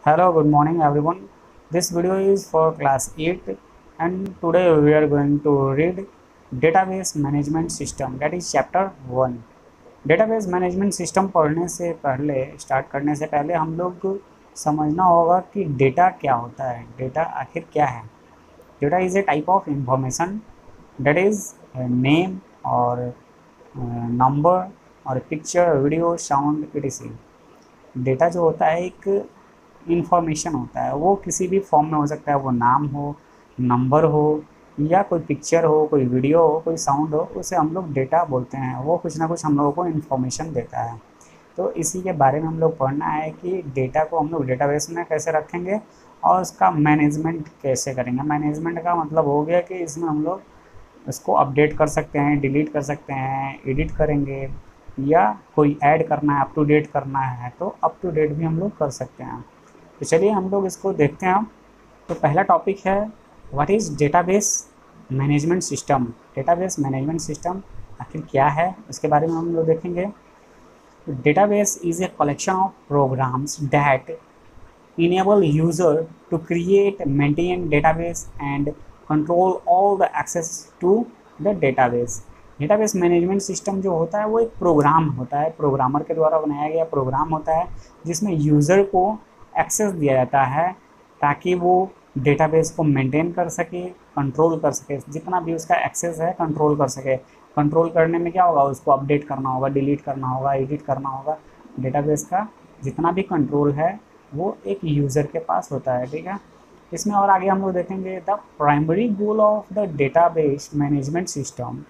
Hello, good morning everyone. This video is for class 8 and today we are going to read database management system, that is chapter 1. database management system पढ़ने से पहले start करने से पहले हम लोग को समझना होगा कि डेटा क्या होता है, डेटा आखिर क्या है। Data is a type of information that is name और नंबर और picture, video, sound etc। Data जो होता है एक इंफॉर्मेशन होता है, वो किसी भी फॉर्म में हो सकता है, वो नाम हो, नंबर हो या कोई पिक्चर हो, कोई वीडियो हो, कोई साउंड हो, उसे हम लोग डेटा बोलते हैं। वो कुछ ना कुछ हम लोगों को इन्फॉर्मेशन देता है। तो इसी के बारे में हम लोग पढ़ना है कि डेटा को हम लोग डेटाबेस में कैसे रखेंगे और उसका मैनेजमेंट कैसे करेंगे। मैनेजमेंट का मतलब हो गया कि इसमें हम लोग इसको अपडेट कर सकते हैं, डिलीट कर सकते हैं, एडिट करेंगे या कोई ऐड करना है, अप टू डेट करना है तो अप टू डेट भी हम लोग कर सकते हैं। तो चलिए हम लोग इसको देखते हैं। तो पहला टॉपिक है what is database management system. Database management system आखिर क्या है, उसके बारे में हम लोग देखेंगे। Database is a collection of programs that enable user to create, maintain database and control all the access to the database। Database management system जो होता है वो एक प्रोग्राम होता है, प्रोग्रामर के द्वारा बनाया गया प्रोग्राम होता है जिसमें यूज़र को एक्सेस दिया जाता है ताकि वो डेटाबेस को मेंटेन कर सके, कंट्रोल कर सके, जितना भी उसका एक्सेस है कंट्रोल कर सके। कंट्रोल करने में क्या होगा, उसको अपडेट करना होगा, डिलीट करना होगा, एडिट करना होगा। डेटाबेस का जितना भी कंट्रोल है वो एक यूज़र के पास होता है, ठीक है। इसमें और आगे हम लोग देखेंगे the primary goal of the database management system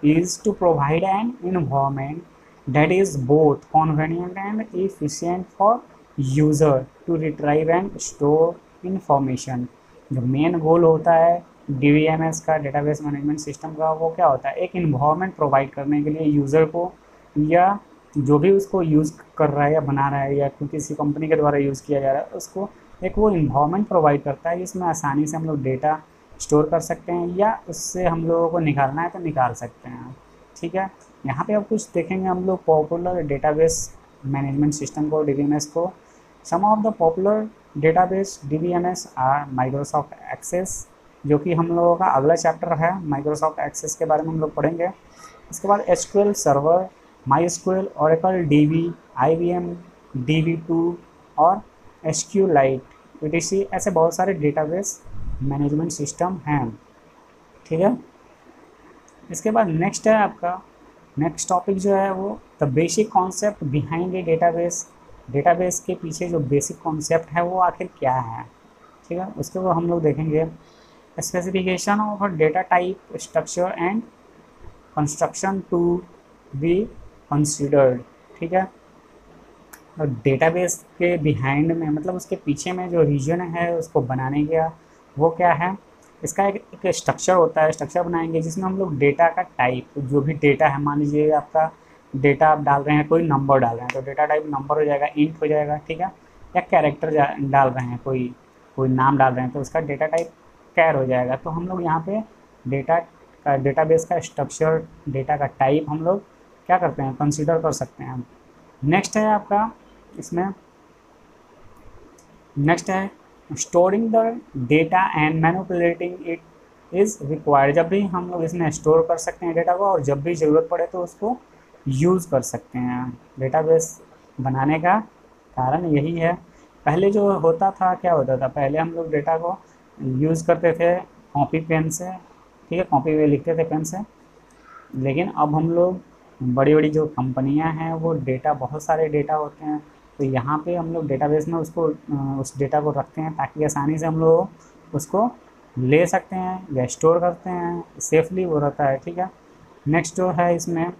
is to provide an environment that is both convenient and efficient for user to retrieve and store information। जो मेन गोल होता है DBMS का, डेटाबेस मैनेजमेंट सिस्टम का, वो क्या होता है, एक इन्वायरमेंट प्रोवाइड करने के लिए यूज़र को या जो भी उसको यूज़ कर रहा है या बना रहा है या किसी कंपनी के द्वारा यूज़ किया जा रहा है उसको एक वो इन्वायरमेंट प्रोवाइड करता है जिसमें आसानी से हम लोग डेटा स्टोर कर सकते हैं या उससे हम लोगों को निकालना है तो निकाल सकते हैं, ठीक है। यहाँ पे अब कुछ देखेंगे हम लोग पॉपुलर डेटाबेस मैनेजमेंट सिस्टम को, DBMS को। Some of the popular database DBMS are Microsoft Access, जो कि हम लोगों का अगला चैप्टर है। माइक्रोसॉफ्ट एक्सेस के बारे में हम लोग पढ़ेंगे। इसके बाद SQL server, MySQL, Oracle DB, IBM DB2 और SQLite etc। ऐसे बहुत सारे डेटाबेस मैनेजमेंट सिस्टम हैं, ठीक है। इसके बाद नेक्स्ट है आपका नेक्स्ट टॉपिक जो है वो the basic concept behind a database. Database के पीछे जो बेसिक कॉन्सेप्ट है वो आखिर क्या है, ठीक है। उसके वो हम लोग देखेंगे specification of a data type, structure and construction to be considered, ठीक है। और डेटाबेस के बिहाइंड में मतलब उसके पीछे में जो रीजन है उसको बनाने का वो क्या है, इसका एक स्ट्रक्चर होता है। स्ट्रक्चर बनाएंगे जिसमें हम लोग डेटा का टाइप, जो भी डेटा है, मान लीजिए आपका डेटा आप डाल रहे हैं, कोई नंबर डाल रहे हैं तो डेटा टाइप नंबर हो जाएगा, इंट हो जाएगा, ठीक है। या कैरेक्टर डाल रहे हैं, कोई कोई नाम डाल रहे हैं तो उसका डेटा टाइप कैर हो जाएगा। तो हम लोग यहाँ पे डेटा का, डेटाबेस का स्ट्रक्चर, डेटा का टाइप हम लोग क्या करते हैं, कंसिडर कर सकते हैं। नेक्स्ट है आपका इसमें नेक्स्ट है storing the data and manipulating it is required. जब भी हम लोग इसमें स्टोर कर सकते हैं डेटा को और जब भी ज़रूरत पड़े तो उसको यूज़ कर सकते हैं। डेटाबेस बनाने का कारण यही है। पहले जो होता था, क्या होता था, पहले हम लोग डेटा को यूज़ करते थे कॉपी पेन से, ठीक है, कॉपी में लिखते थे पेन से। लेकिन अब हम लोग बड़ी बड़ी जो कंपनियां हैं वो डेटा, बहुत सारे डेटा होते हैं तो यहाँ पे हम लोग डेटाबेस में उसको उस डेटा को रखते हैं ताकि आसानी से हम लोग उसको ले सकते हैं या स्टोर करते हैं, सेफली वो रहता है, ठीक है। नेक्स्ट जो है इसमें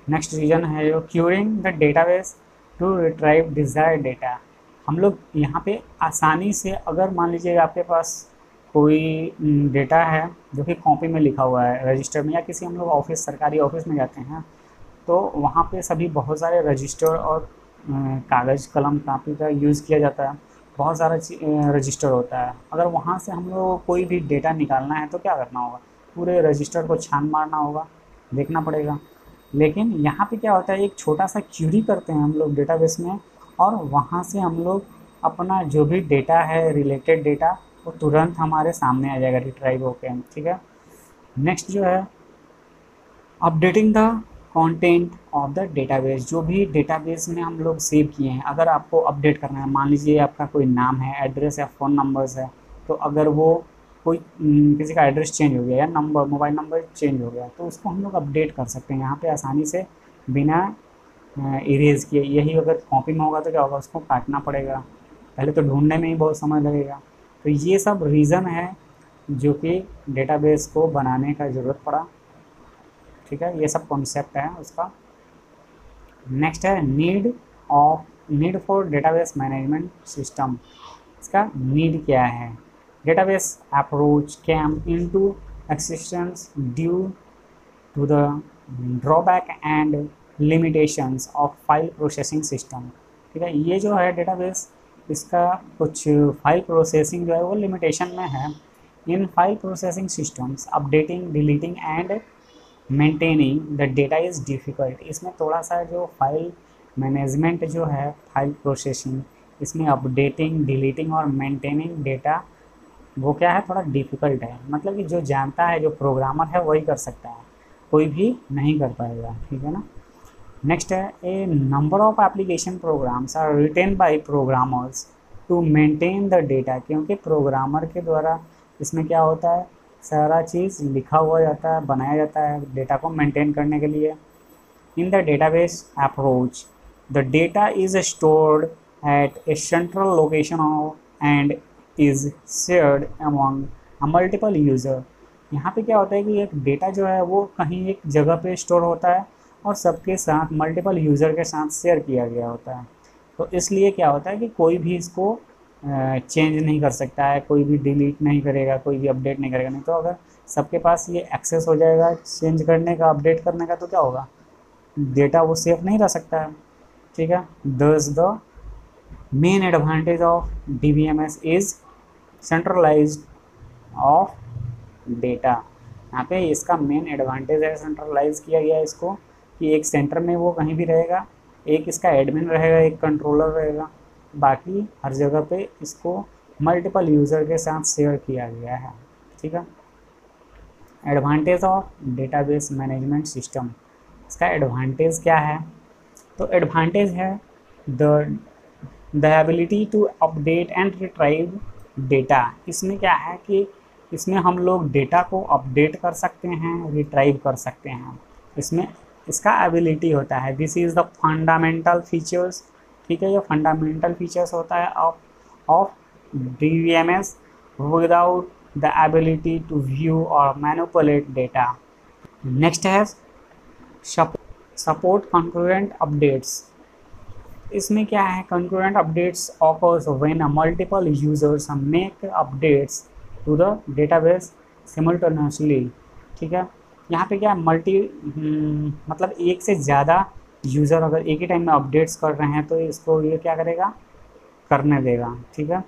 नेक्स्ट रीजन है जो querying the database to retrieve desired data. हम लोग यहाँ पे आसानी से, अगर मान लीजिए आपके पास कोई डेटा है जो कि कॉपी में लिखा हुआ है रजिस्टर में, या किसी हम लोग ऑफिस, सरकारी ऑफिस में जाते हैं तो वहाँ पे सभी बहुत सारे रजिस्टर और कागज़ कलम कापी का यूज़ किया जाता है, बहुत सारा रजिस्टर होता है। अगर वहाँ से हम लोग कोई भी डेटा निकालना है तो क्या करना होगा, पूरे रजिस्टर को छान मारना होगा, देखना पड़ेगा। लेकिन यहाँ पे क्या होता है, एक छोटा सा क्यूरी करते हैं हम लोग डेटाबेस में और वहाँ से हम लोग अपना जो भी डेटा है, रिलेटेड डेटा, वो तुरंत हमारे सामने आ जाएगा रिट्राइव होके, ठीक है। नेक्स्ट जो है updating the content of the database. जो भी डेटाबेस में हम लोग सेव किए हैं, अगर आपको अपडेट करना है, मान लीजिए आपका कोई नाम है, एड्रेस है, फ़ोन नंबर्स है, तो अगर वो कोई किसी का एड्रेस चेंज हो गया या नंबर, मोबाइल नंबर चेंज हो गया, तो उसको हम लोग अपडेट कर सकते हैं यहाँ पे आसानी से बिना इरेज किए। यही अगर कॉपी में होगा तो क्या होगा, उसको काटना पड़ेगा, पहले तो ढूंढने में ही बहुत समय लगेगा। तो ये सब रीज़न है जो कि डेटाबेस को बनाने का ज़रूरत पड़ा, ठीक है। ये सब कॉन्सेप्ट है उसका। नेक्स्ट है need for database management system. इसका नीड क्या है? Database approach came into existence due to the drawback and limitations of file processing system, ठीक है। ये जो है डेटाबेस, इसका कुछ फाइल प्रोसेसिंग जो है वो लिमिटेशन में है। In file processing systems updating, deleting and maintaining the data is difficult. इसमें थोड़ा सा जो फाइल मैनेजमेंट जो है, फाइल प्रोसेसिंग, इसमें अपडेटिंग, डिलीटिंग और मेंटेनिंग डेटा, वो क्या है, थोड़ा डिफ़िकल्ट है। मतलब कि जो जानता है, जो प्रोग्रामर है, वही कर सकता है, कोई भी नहीं कर पाएगा, ठीक है ना। नेक्स्ट है a number of application programs are written by programmers to maintain the data. क्योंकि प्रोग्रामर के द्वारा इसमें क्या होता है, सारा चीज़ लिखा हुआ जाता है, बनाया जाता है डेटा को मेंटेन करने के लिए। In the database approach the data is stored at A central location and is shared among multiple user. यहाँ पे क्या होता है कि एक डेटा जो है वो कहीं एक जगह पे स्टोर होता है और सबके साथ, मल्टीपल यूज़र के साथ शेयर किया गया होता है। तो इसलिए क्या होता है कि कोई भी इसको चेंज नहीं कर सकता है, कोई भी डिलीट नहीं करेगा, कोई भी अपडेट नहीं करेगा। नहीं तो अगर सबके पास ये एक्सेस हो जाएगा चेंज करने का, अपडेट करने का, तो क्या होगा, डेटा वो सेफ नहीं रह सकता है, ठीक है। दस the main advantage of DBMS is centralised of data. यहाँ पे इसका मेन एडवांटेज है, सेंट्रलाइज किया गया है इसको, कि एक सेंटर में वो कहीं भी रहेगा, एक इसका एडमिन रहेगा, एक कंट्रोलर रहेगा, बाकी हर जगह पे इसको मल्टीपल यूज़र के साथ शेयर किया गया है, ठीक है। Advantage of database management system. इसका एडवांटेज क्या है? तो एडवांटेज है the ability to update and retrieve data. इसमें क्या है कि इसमें हम लोग डेटा को अपडेट कर सकते हैं, रिट्राइव कर सकते हैं, इसमें इसका एबिलिटी होता है। This is the fundamental features, ठीक है। ये फंडामेंटल फीचर्स होता है of DBMS without the ability to view और मैनिपुलेट डेटा। नेक्स्ट है सपोर्ट कंकरेंट अपडेट्स। इसमें क्या है, concurrent updates occurs when multiple users make updates to the database simultaneously, ठीक है। यहाँ पे क्या मतलब एक से ज़्यादा यूज़र अगर एक ही टाइम में अपडेट्स कर रहे हैं तो इसको ये क्या करेगा, करने देगा, ठीक है।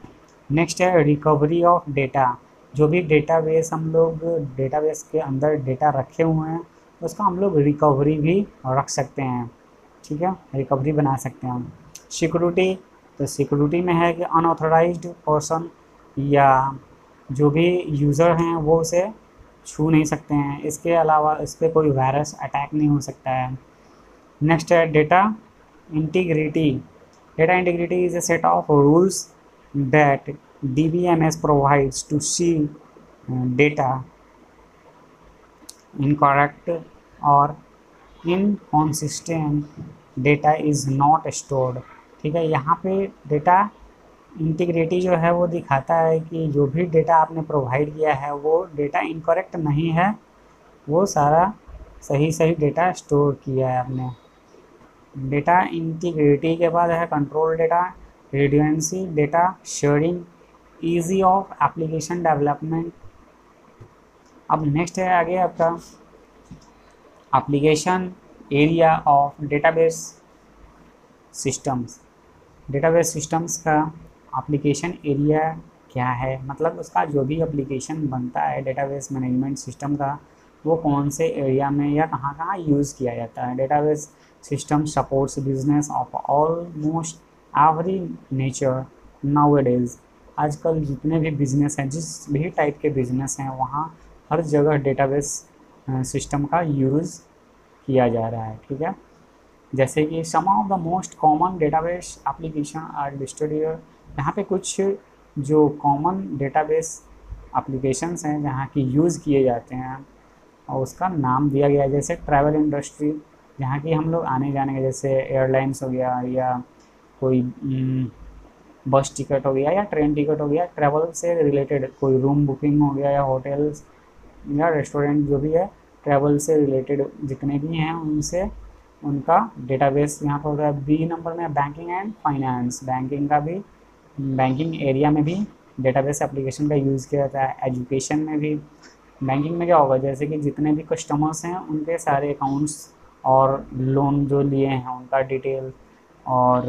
नेक्स्ट है रिकवरी ऑफ डेटा। जो भी डेटाबेस हम लोग डेटाबेस के अंदर डेटा रखे हुए हैं उसका हम लोग रिकवरी भी रख सकते हैं, ठीक है, रिकवरी बना सकते हैं हम। सिक्योरिटी, तो सिक्योरिटी में है कि अनऑथराइज्ड पर्सन या जो भी यूज़र हैं वो उसे छू नहीं सकते हैं। इसके अलावा इस पर कोई वायरस अटैक नहीं हो सकता है। नेक्स्ट है data integrity. Data integrity is a set of rules that DBMS provides to see data incorrect or inconsistent data is not stored, ठीक है। यहाँ पे डेटा इंटीग्रिटी जो है वो दिखाता है कि जो भी डेटा आपने प्रोवाइड किया है वो डेटा इनकरेक्ट नहीं है, वो सारा सही डेटा स्टोर किया है आपने। डेटा इंटीग्रिटी के बाद है control data, redundancy, data sharing, easy of application development. अब नेक्स्ट है आगे आपका application area of database systems. Database systems का एप्लीकेशन एरिया क्या है, मतलब उसका जो भी एप्लीकेशन बनता है डेटाबेस मैनेजमेंट सिस्टम का, वो कौन से एरिया में या कहाँ यूज़ किया जाता है। Database system supports business of almost every nature nowadays, आजकल जितने भी बिजनेस हैं, जिस भी टाइप के बिजनेस हैं, वहाँ हर जगह डेटाबेस सिस्टम का यूज़ किया जा रहा है। ठीक है, जैसे कि some of the most common database application are listed here. यहाँ पे कुछ जो कॉमन डेटाबेस एप्लीकेशंस हैं जहाँ की यूज़ किए जाते हैं और उसका नाम दिया गया है। जैसे ट्रैवल इंडस्ट्री, जहाँ की हम लोग आने जाने के, जैसे एयरलाइंस हो गया या कोई बस टिकट हो गया या ट्रेन टिकट हो गया, ट्रैवल से रिलेटेड कोई रूम बुकिंग हो गया या होटल्स या रेस्टोरेंट, जो भी है ट्रैवल से रिलेटेड जितने भी हैं उनसे उनका डेटाबेस यहाँ पर होता है। बी नंबर में बैंकिंग एंड फाइनेंस, बैंकिंग का भी, बैंकिंग एरिया में भी डेटाबेस एप्लीकेशन का यूज़ किया जाता है। एजुकेशन में भी, बैंकिंग में क्या होगा, जैसे कि जितने भी कस्टमर्स हैं उनके सारे अकाउंट्स और लोन जो लिए हैं उनका डिटेल, और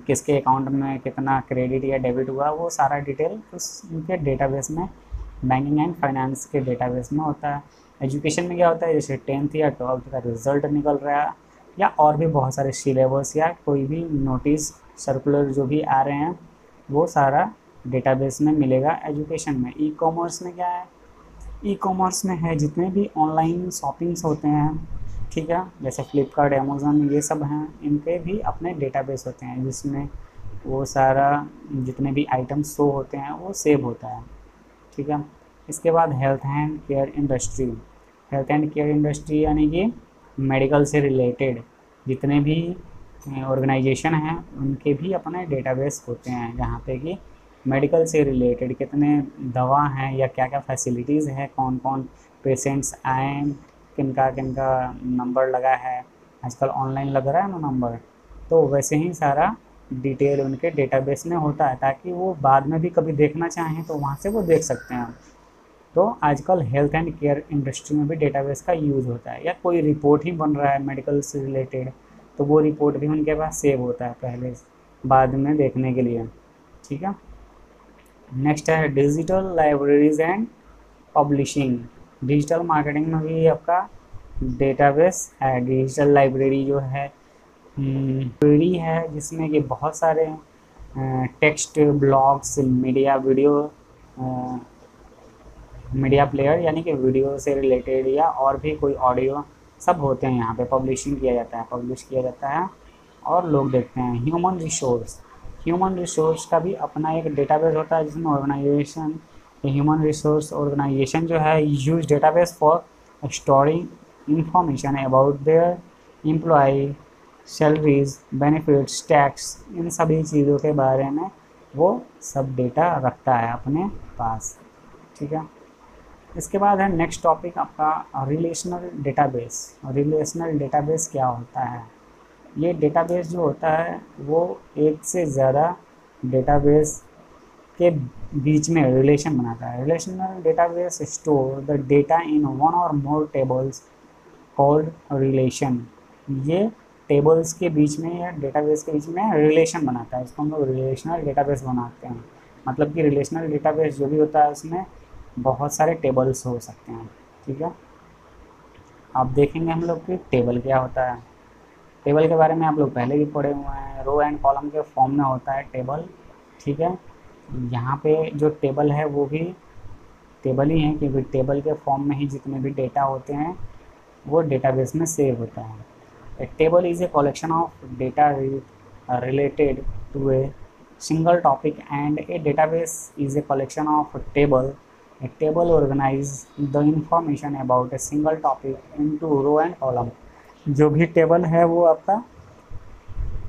किसके अकाउंट में कितना क्रेडिट या डेबिट हुआ, वो सारा डिटेल उस उनके डेटाबेस में, बैंकिंग एंड फाइनेंस के डेटाबेस में होता है। एजुकेशन में क्या होता है, जैसे 10th या 12th का रिजल्ट निकल रहा है या और भी बहुत सारे सिलेबस या कोई भी नोटिस सर्कुलर जो भी आ रहे हैं वो सारा डेटाबेस में मिलेगा एजुकेशन में। ई कॉमर्स में क्या है, ई कॉमर्स में है जितने भी ऑनलाइन शॉपिंग्स होते हैं, ठीक है, जैसे फ्लिपकार्ट, अमेज़न, ये सब हैं, इनके भी अपने डेटाबेस होते हैं जिसमें वो सारा जितने भी आइटम्स शो होते हैं वो सेव होता है। ठीक है, इसके बाद health and care industry. Health and care industry यानी कि मेडिकल से रिलेटेड जितने भी ऑर्गेनाइजेशन हैं उनके भी अपने डेटाबेस होते हैं, जहाँ पे कि मेडिकल से रिलेटेड कितने दवा हैं या क्या क्या फैसिलिटीज़ है, कौन कौन पेशेंट्स आए, किनका किनका नंबर लगा है, आजकल ऑनलाइन लग रहा है ना नंबर, तो वैसे ही सारा डिटेल उनके डेटाबेस में होता है ताकि वो बाद में भी कभी देखना चाहें तो वहाँ से वो देख सकते हैं। तो आजकल हेल्थ एंड केयर इंडस्ट्री में भी डेटाबेस का यूज़ होता है, या कोई रिपोर्ट ही बन रहा है मेडिकल से रिलेटेड तो वो रिपोर्ट भी उनके पास सेव होता है पहले बाद में देखने के लिए। ठीक है, नेक्स्ट है digital libraries and publishing. Digital marketing में भी आपका डेटाबेस है। डिजिटल लाइब्रेरी जो है लाइब्रेरी है जिसमें कि बहुत सारे text, blogs, media, video, media player यानी कि वीडियो से रिलेटेड या और भी कोई ऑडियो सब होते हैं, यहाँ पे पब्लिशिंग किया जाता है, पब्लिश किया जाता है और लोग देखते हैं। ह्यूमन रिसोर्स, ह्यूमन रिसोर्स का भी अपना एक डेटाबेस होता है जिसमें ऑर्गेनाइजेशन, ह्यूमन रिसोर्स ऑर्गेनाइजेशन जो है use database for storing information about their employ, salaries, benefits, tax, इन सभी चीज़ों के बारे में वो सब डेटा रखता है अपने पास। ठीक है, इसके बाद है नेक्स्ट टॉपिक आपका रिलेशनल डेटाबेस। रिलेशनल डेटाबेस क्या होता है, ये डेटाबेस जो होता है वो एक से ज़्यादा डेटाबेस के बीच में रिलेशन बनाता है। Relational database store the data in one और मोर टेबल्स कॉल्ड रिलेशन। ये टेबल्स के बीच में या डेटाबेस के बीच में रिलेशन बनाता है, इसको हम लोग रिलेशनल डेटाबेस बनाते हैं। मतलब कि रिलेशनल डेटाबेस जो भी होता है उसमें बहुत सारे टेबल्स हो सकते हैं। ठीक है, अब देखेंगे हम लोग कि टेबल क्या होता है। टेबल के बारे में आप लोग पहले भी पढ़े हुए हैं, रो एंड कॉलम के फॉर्म में होता है टेबल। ठीक है, यहाँ पे जो टेबल है वो भी टेबल ही है क्योंकि टेबल के फॉर्म में ही जितने भी डेटा होते हैं वो डेटाबेस में सेव होता है। A table is a collection of data related to a single topic, and a database is a collection of table. A table organizes the information about a single topic into row and column. जो भी table है वो आपका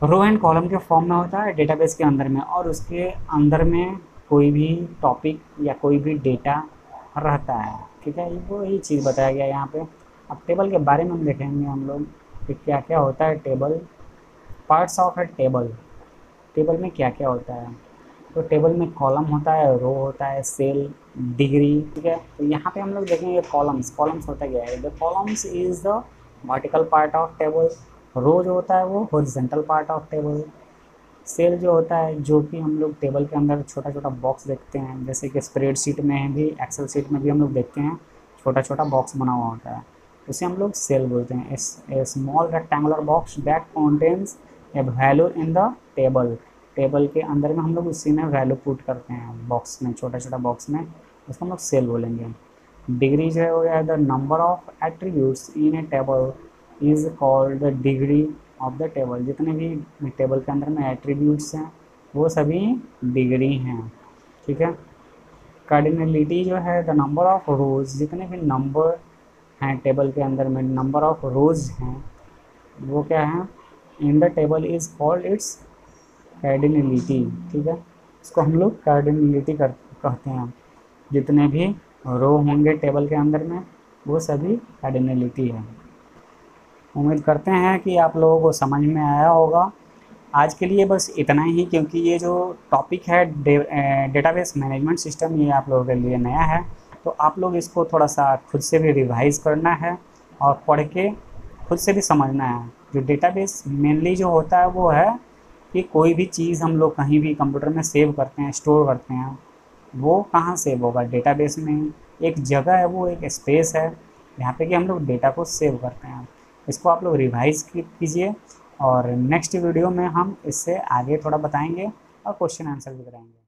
row and column के form में होता है database के अंदर में, और उसके अंदर में कोई भी टॉपिक या कोई भी डेटा रहता है। ठीक है, वो ही चीज़ बताया गया यहाँ पे। अब टेबल के बारे में हम देखेंगे हम लोग कि क्या क्या होता है table. Parts of A table, table में क्या क्या होता है। तो टेबल में कॉलम होता है, रो होता है, सेल, डिग्री। ठीक है, तो यहाँ पे हम लोग देखेंगे कॉलम्स। कॉलम्स होता क्या है, the columns is the vertical part of table. Row जो होता है वो horizontal part of table. Cell जो होता है जो कि हम लोग टेबल के अंदर छोटा छोटा बॉक्स देखते हैं, जैसे कि स्प्रेडशीट में भी, एक्सेल शीट में भी हम लोग देखते हैं छोटा छोटा बॉक्स बना हुआ होता है, उसे हम लोग सेल बोलते हैं। A small rectangular box that contains a value in the table, table के अंदर में हम लोग उसी में वैल्यू पुट करते हैं बॉक्स में, छोटा छोटा बॉक्स में, उसको हम लोग सेल बोलेंगे। डिग्री जो है वो है the number of attributes in A table is called the degree of the table. जितने भी टेबल के अंदर में एट्रीब्यूट्स हैं वो सभी डिग्री हैं, ठीक है। कार्डिनलिटी जो है द नंबर ऑफ रोज, जितने भी नंबर हैं टेबल के अंदर में, नंबर ऑफ रोज हैं वो क्या है, इन the table is called its cardinality, ठीक है। इसको हम लोग कार्डिनलिटी कहते हैं। जितने भी रो होंगे टेबल के अंदर में वो सभी कार्डिनलिटी है। उम्मीद करते हैं कि आप लोगों को समझ में आया होगा। आज के लिए बस इतना ही, क्योंकि ये जो टॉपिक है डेटाबेस मैनेजमेंट सिस्टम, ये आप लोगों के लिए नया है, तो आप लोग इसको थोड़ा सा खुद से भी रिवाइज करना है और पढ़ के खुद से भी समझना है। जो डेटाबेस मेनली जो होता है वो है कि कोई भी चीज़ हम लोग कहीं भी कंप्यूटर में सेव करते हैं, स्टोर करते हैं, वो कहाँ सेव होगा, डेटाबेस में। एक जगह है, वो एक स्पेस है जहाँ पे कि हम लोग डेटा को सेव करते हैं। इसको आप लोग रिवाइज कीजिए और नेक्स्ट वीडियो में हम इससे आगे थोड़ा बताएंगे और क्वेश्चन आंसर भी कराएंगे।